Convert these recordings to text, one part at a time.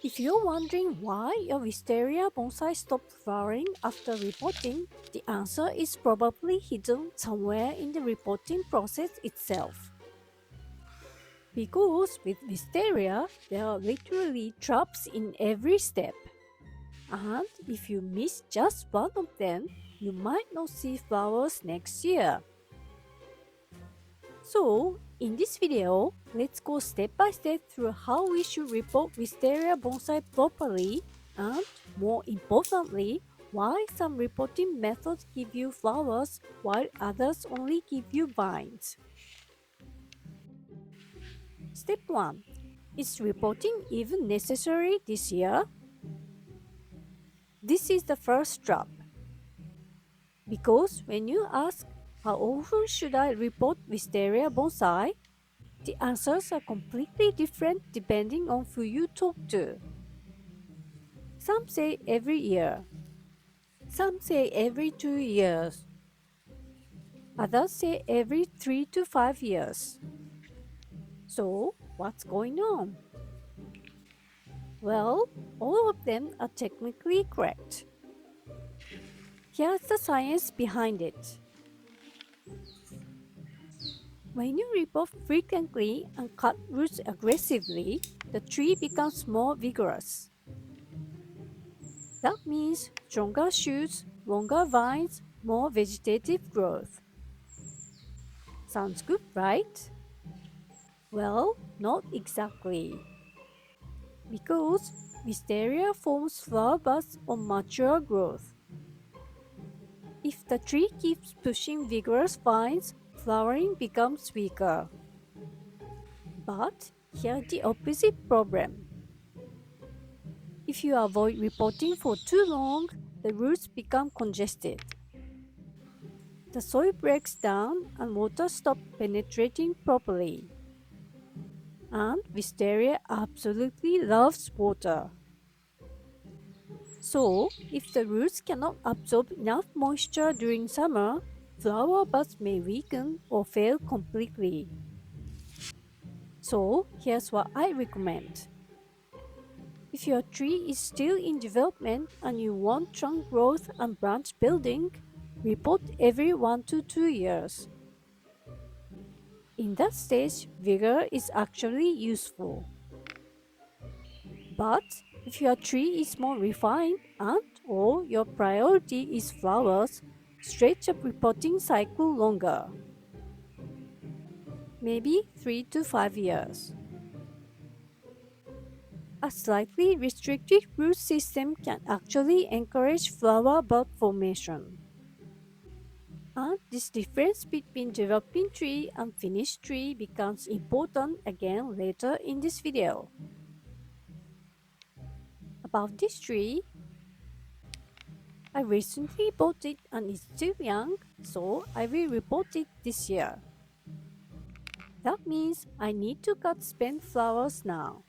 If you're wondering why your Wisteria bonsai stopped flowering after repotting, the answer is probably hidden somewhere in the repotting process itself. Because with Wisteria, there are literally traps in every step. And if you miss just one of them, you might not see flowers next year. So, in this video, let's go step by step through how we should repot Wisteria bonsai properly and, more importantly, why some repotting methods give you flowers while others only give you vines. Step 1. Is repotting even necessary this year? This is the first trap. Because when you ask, how often should I repot Wisteria bonsai? The answers are completely different depending on who you talk to. Some say every year. Some say every 2 years. Others say every 3 to 5 years. So, what's going on? Well, all of them are technically correct. Here's the science behind it. When you repot frequently and cut roots aggressively, the tree becomes more vigorous. That means stronger shoots, longer vines, more vegetative growth. Sounds good, right? Well, not exactly. Because Wisteria forms flower buds on mature growth. If the tree keeps pushing vigorous vines, flowering becomes weaker. But here's the opposite problem. If you avoid repotting for too long, the roots become congested. The soil breaks down and water stops penetrating properly. And Wisteria absolutely loves water. So, if the roots cannot absorb enough moisture during summer, flower buds may weaken or fail completely. So, here's what I recommend. If your tree is still in development and you want trunk growth and branch building, repot every 1 to 2 years. In that stage, vigor is actually useful. But if your tree is more refined and or your priority is flowers, stretch a repotting cycle longer. Maybe 3 to 5 years. A slightly restricted root system can actually encourage flower bud formation. And this difference between developing tree and finished tree becomes important again later in this video. About this tree, I recently bought it and it's still young, so I will repot it this year. That means I need to cut spent flowers now.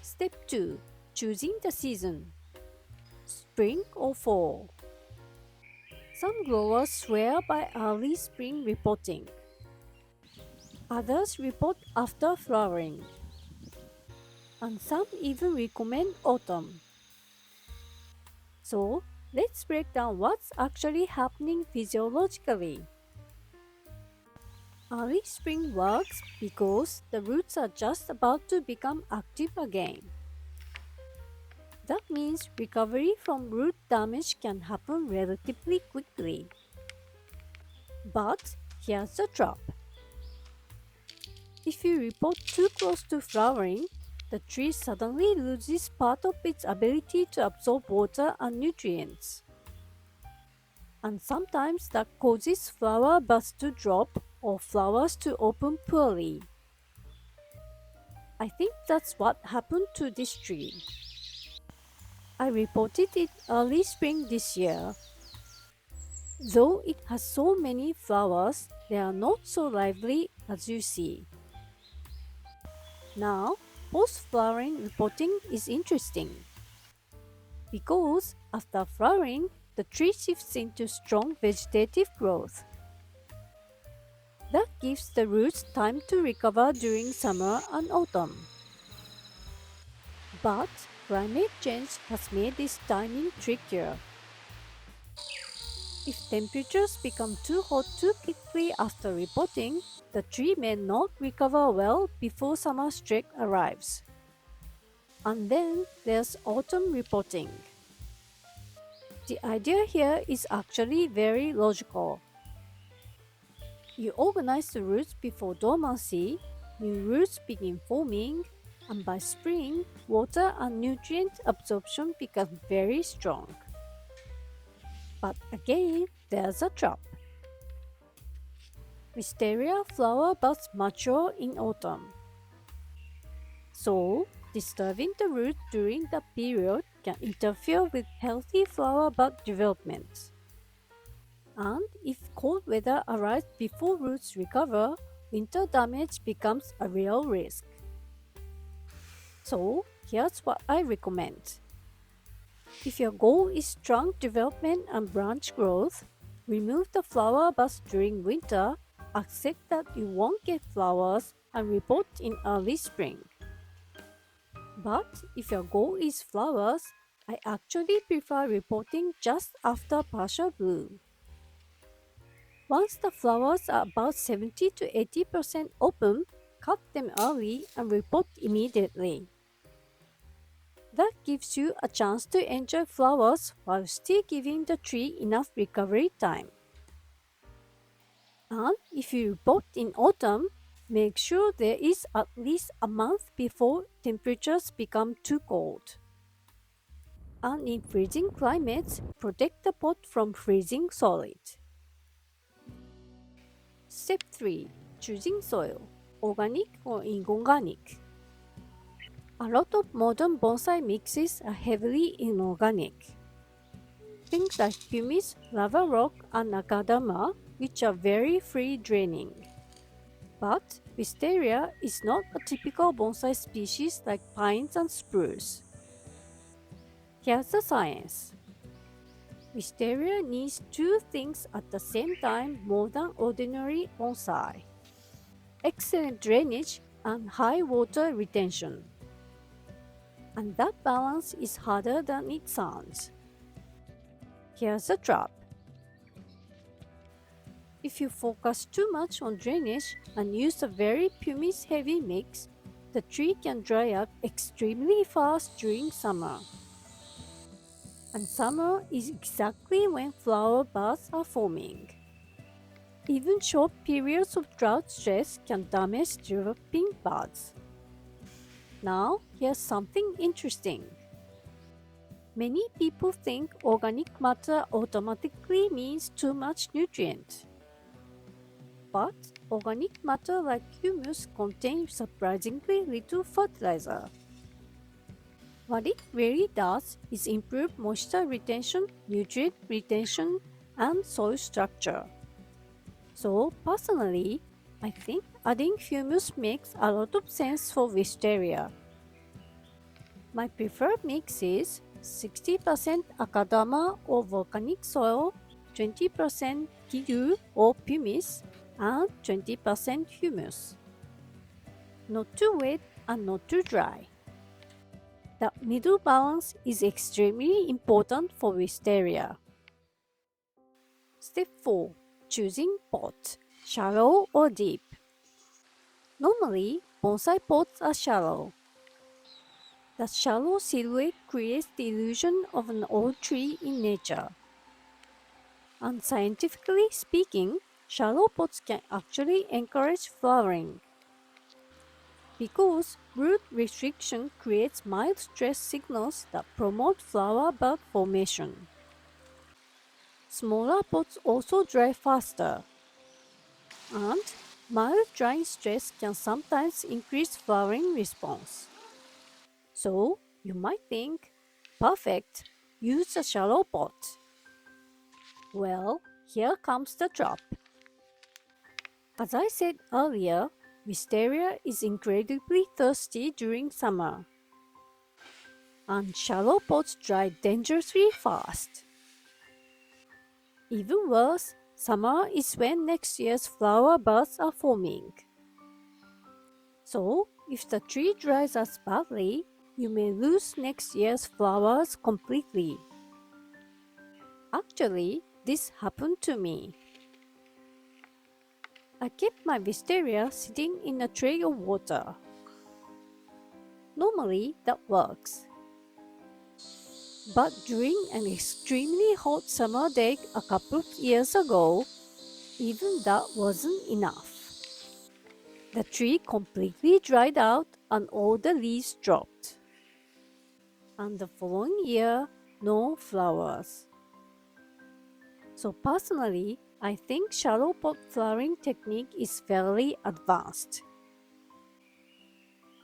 Step 2. Choosing the season. Spring or fall. Some growers swear by early spring repotting. Others repot after flowering. And some even recommend autumn. So, let's break down what's actually happening physiologically. Early spring works because the roots are just about to become active again. That means recovery from root damage can happen relatively quickly. But here's the trap. If you repot too close to flowering, the tree suddenly loses part of its ability to absorb water and nutrients. And sometimes that causes flower buds to drop or flowers to open poorly. I think that's what happened to this tree. I repotted it early spring this year. Though it has so many flowers, they are not so lively as you see. Now, post-flowering repotting is interesting. Because after flowering, the tree shifts into strong vegetative growth. That gives the roots time to recover during summer and autumn. But climate change has made this timing trickier. If temperatures become too hot too quickly after repotting, the tree may not recover well before summer streak arrives. And then there's autumn repotting. The idea here is actually very logical. You organize the roots before dormancy, new roots begin forming, and by spring, water and nutrient absorption become very strong. But again, there's a trap. Wisteria flower buds mature in autumn. So, disturbing the roots during that period can interfere with healthy flower bud development. And if cold weather arrives before roots recover, winter damage becomes a real risk. So, here's what I recommend. If your goal is trunk development and branch growth, remove the flower buds during winter, accept that you won't get flowers, and repot in early spring. But if your goal is flowers, I actually prefer repotting just after partial bloom. Once the flowers are about 70 to 80% open, cut them early and repot immediately. That gives you a chance to enjoy flowers while still giving the tree enough recovery time. And if you repot in autumn, make sure there is at least a month before temperatures become too cold. And in freezing climates, protect the pot from freezing solid. Step 3. Choosing soil, organic or inorganic. A lot of modern bonsai mixes are heavily inorganic. Things like pumice, lava rock, and akadama, which are very free draining. But Wisteria is not a typical bonsai species like pines and spruce. Here's the science. Wisteria needs two things at the same time more than ordinary bonsai: excellent drainage and high water retention. And that balance is harder than it sounds. Here's the trap. If you focus too much on drainage and use a very pumice-heavy mix, the tree can dry up extremely fast during summer. And summer is exactly when flower buds are forming. Even short periods of drought stress can damage developing buds. Now, here's something interesting. Many people think organic matter automatically means too much nutrient. But organic matter like humus contains surprisingly little fertilizer. What it really does is improve moisture retention, nutrient retention, and soil structure. So personally, I think adding humus makes a lot of sense for Wisteria. My preferred mix is 60% akadama or volcanic soil, 20% kiru or pumice, and 20% humus. Not too wet and not too dry. The middle balance is extremely important for Wisteria. Step 4. Choosing pot, shallow or deep. Normally, bonsai pots are shallow. The shallow silhouette creates the illusion of an old tree in nature. And scientifically speaking, shallow pots can actually encourage flowering. Because root restriction creates mild stress signals that promote flower bud formation. Smaller pots also dry faster. And mild drying stress can sometimes increase flowering response. So, you might think, perfect, use a shallow pot. Well, here comes the trap. As I said earlier, Wisteria is incredibly thirsty during summer. And shallow pots dry dangerously fast. Even worse, summer is when next year's flower buds are forming. So, if the tree dries us badly, you may lose next year's flowers completely. Actually, this happened to me. I kept my wisteria sitting in a tray of water. Normally, that works. But during an extremely hot summer day a couple of years ago, even that wasn't enough. The tree completely dried out and all the leaves dropped. And the following year, no flowers. So personally, I think shallow pot flowering technique is fairly advanced.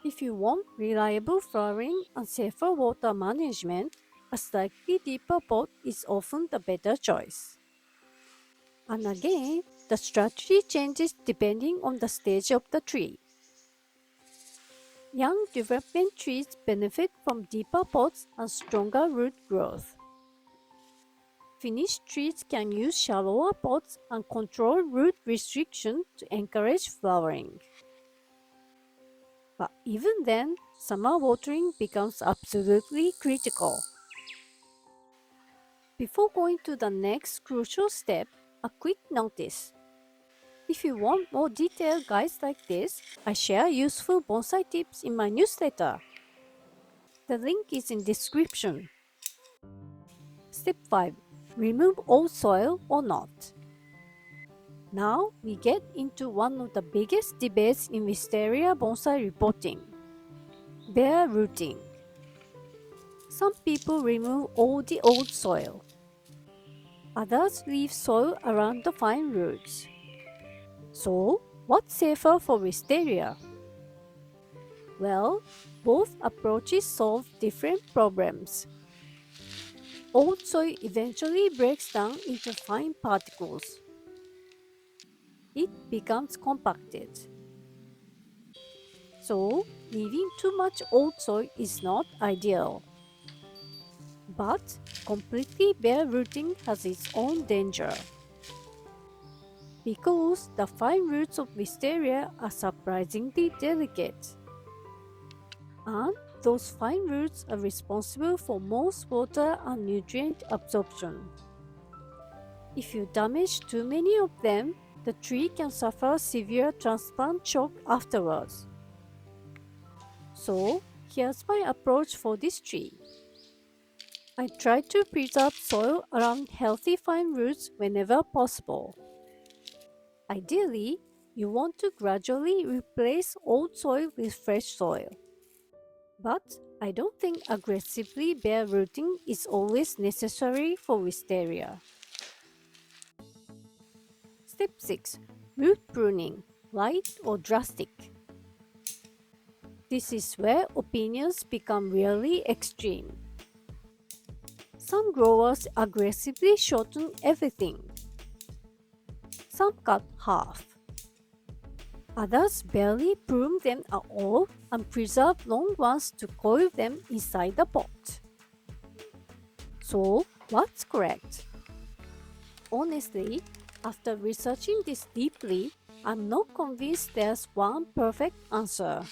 If you want reliable flowering and safer water management, a slightly deeper pot is often the better choice. And again, the strategy changes depending on the stage of the tree. Young development trees benefit from deeper pots and stronger root growth. Finished trees can use shallower pots and control root restriction to encourage flowering. But even then, summer watering becomes absolutely critical. Before going to the next crucial step, a quick notice. If you want more detailed guides like this, I share useful bonsai tips in my newsletter. The link is in description. Step 5. Remove old soil or not. Now we get into one of the biggest debates in Wisteria Bonsai repotting. Bare rooting. Some people remove all the old soil. Others leave soil around the fine roots. So, what's safer for Wisteria? Well, both approaches solve different problems. Old soil eventually breaks down into fine particles. It becomes compacted. So, leaving too much old soil is not ideal. But completely bare rooting has its own danger. Because the fine roots of Wisteria are surprisingly delicate. And those fine roots are responsible for most water and nutrient absorption. If you damage too many of them, the tree can suffer severe transplant shock afterwards. So, here's my approach for this tree. I try to preserve soil around healthy fine roots whenever possible. Ideally, you want to gradually replace old soil with fresh soil. But I don't think aggressively bare rooting is always necessary for Wisteria. Step 6. Root pruning, light or drastic. This is where opinions become really extreme. Some growers aggressively shorten everything. Some cut half. Others barely prune them at all and preserve long ones to coil them inside the pot. So, what's correct? Honestly, after researching this deeply, I'm not convinced there's one perfect answer.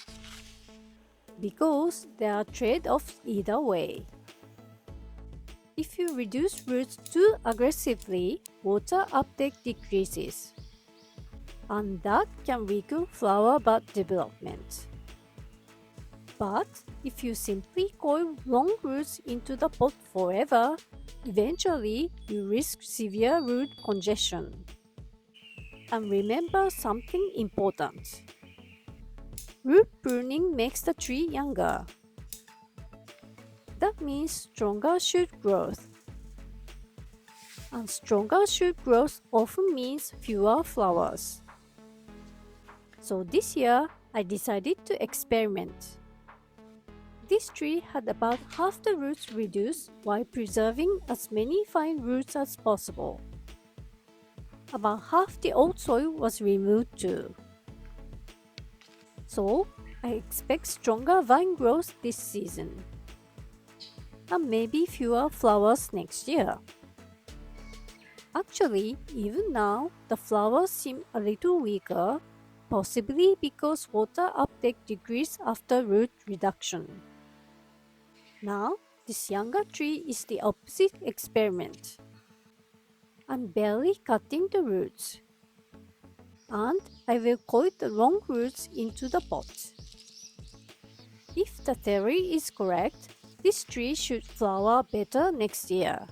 Because there are trade-offs either way. If you reduce roots too aggressively, water uptake decreases. And that can weaken flower bud development. But if you simply coil long roots into the pot forever, eventually you risk severe root congestion. And remember something important. Root pruning makes the tree younger. That means stronger shoot growth. And stronger shoot growth often means fewer flowers. So this year, I decided to experiment. This tree had about half the roots reduced while preserving as many fine roots as possible. About half the old soil was removed too. So, I expect stronger vine growth this season. And maybe fewer flowers next year. Actually, even now, the flowers seem a little weaker, possibly because water uptake decreased after root reduction. Now, this younger tree is the opposite experiment. I'm barely cutting the roots, and I will coil the long roots into the pot. If the theory is correct, this tree should flower better next year.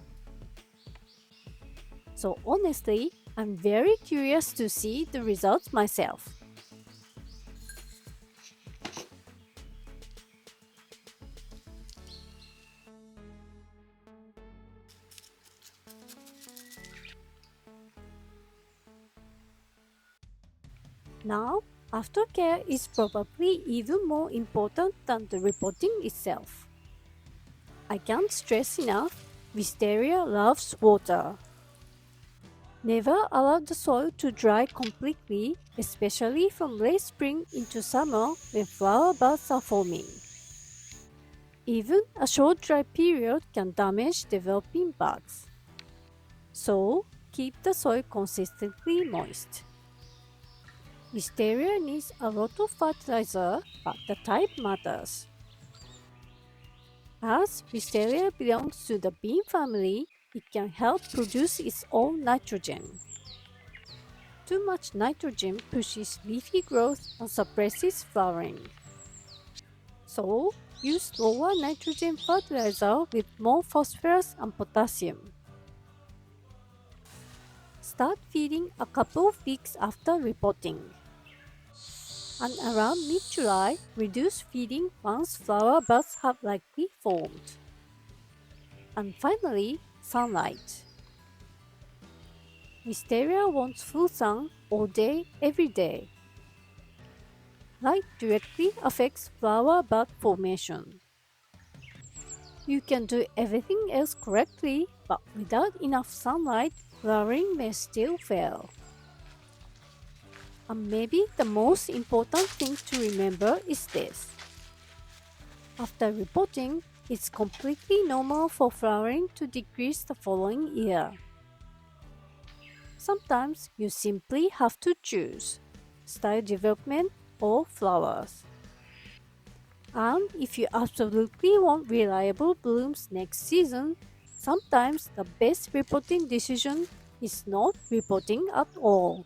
So honestly, I'm very curious to see the results myself. Now, aftercare is probably even more important than the repotting itself. I can't stress enough, Wisteria loves water. Never allow the soil to dry completely, especially from late spring into summer when flower buds are forming. Even a short dry period can damage developing buds. So, keep the soil consistently moist. Wisteria needs a lot of fertilizer, but the type matters. As Wisteria belongs to the bean family, it can help produce its own nitrogen. Too much nitrogen pushes leafy growth and suppresses flowering. So, use lower nitrogen fertilizer with more phosphorus and potassium. Start feeding a couple of weeks after repotting. And around mid-July, reduce feeding once flower buds have likely formed. And finally, sunlight. Wisteria wants full sun all day, every day. Light directly affects flower bud formation. You can do everything else correctly, but without enough sunlight, flowering may still fail. And maybe the most important thing to remember is this. After repotting, it's completely normal for flowering to decrease the following year. Sometimes you simply have to choose style development or flowers. And if you absolutely want reliable blooms next season, sometimes the best repotting decision is not repotting at all.